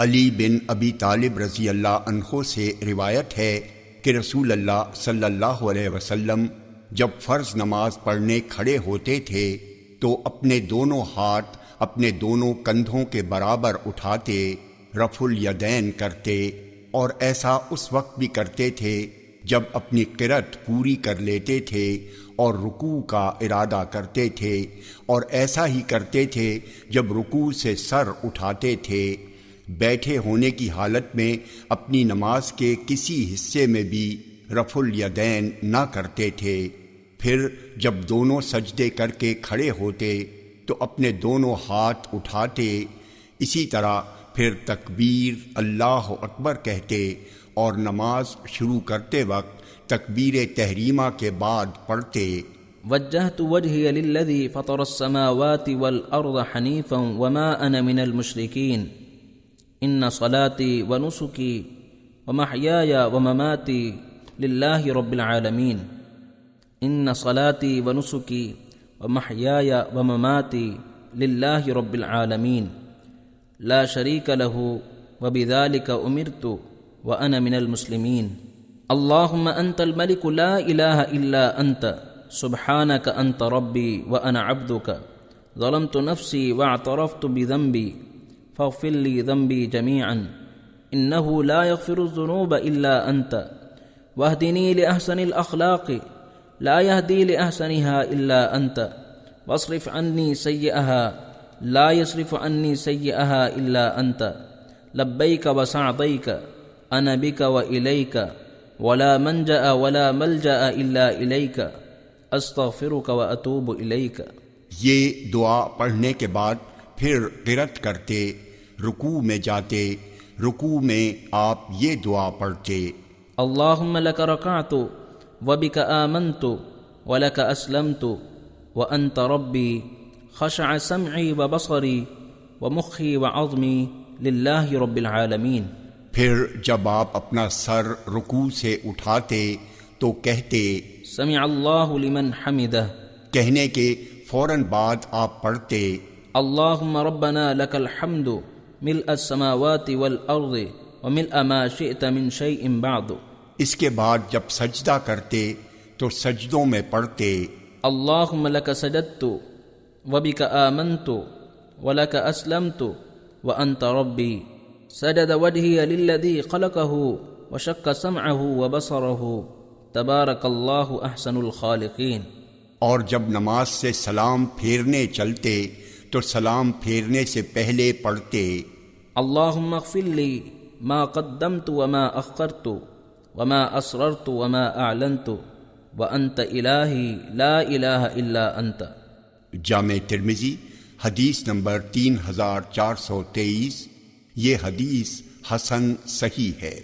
علی بن ابی طالب رضی اللہ عنہ سے روایت ہے کہ رسول اللہ صلی اللہ علیہ وسلم جب فرض نماز پڑھنے کھڑے ہوتے تھے تو اپنے دونوں ہاتھ اپنے دونوں کندھوں کے برابر اٹھاتے، رفع الیدین کرتے، اور ایسا اس وقت بھی کرتے تھے جب اپنی قرأت پوری کر لیتے تھے اور رکوع کا ارادہ کرتے تھے، اور ایسا ہی کرتے تھے جب رکوع سے سر اٹھاتے تھے۔ بیٹھے ہونے کی حالت میں اپنی نماز کے کسی حصے میں بھی رفع الیدین نہ کرتے تھے۔ پھر جب دونوں سجدے کر کے کھڑے ہوتے تو اپنے دونوں ہاتھ اٹھاتے، اسی طرح پھر تکبیر اللہ اکبر کہتے اور نماز شروع کرتے وقت تکبیر تحریمہ کے بعد پڑھتے وجہت وجہی للذی فطر السماوات والارض حنیفا وما انا من المشرکین ان صلاتی ونسکی ومحیای ومماتی للہ رب العالمین ان صلاتی ونسکی ومحیای ومماتی للہ رب العالمین لا شریک له وبذلك امرت وانا من المسلمین اللهم انت الملك لا الہ الا انت سبحانك انت ربی وانا عبدك ظلمت نفسی واعترفت بذنبی فاغفر لي ذنبی جميعا انه لا يغفر الذنوب الا انت واهدني لاحسن الاخلاق لا يهدي لاحسنها الا انت واصرف عني سيئها لا يصرف عني سيئها الا انت لبيك وسعديك انا بك واليك ولا منجأ ولا ملجأ الا اليك استغفرك واتوب اليك۔ یہ دعا پڑھنے کے بعد پھر قرأت کرتے، رکوع میں جاتے، رکوع میں آپ یہ دعا پڑھتے اللهم لك ركعت وبك آمنت ولك أسلمت وأنت ربي خشع سمعي وبصري ومخي وعظمي لله رب العالمین۔ پھر جب آپ اپنا سر رکوع سے اٹھاتے تو کہتے سمع اللہ لمن حمدہ، کہنے کے فوراً بعد آپ پڑھتے اللهم ربنا لك الحمد ملء السماوات والأرض وملء ما شئت من شيء بعد۔ اس کے بعد جب سجدہ کرتے تو سجدوں میں پڑھتے اللهم لك سجدت وبك آمنت ولك أسلمت وأنت ربي سجد وجهي للذي خلقه وشق سمعه وبصره تبارك الله أحسن الخالقين۔ اور جب نماز سے سلام پھیرنے چلتے تو سلام پھیرنے سے پہلے پڑھتے اللهم اغفر لي ما قدمت وما أخرت وما أسررت وما أعلنت وأنت إلهي لا إله إلا أنت۔ جامع ترمذی حدیث نمبر 3423۔ یہ حدیث حسن صحیح ہے۔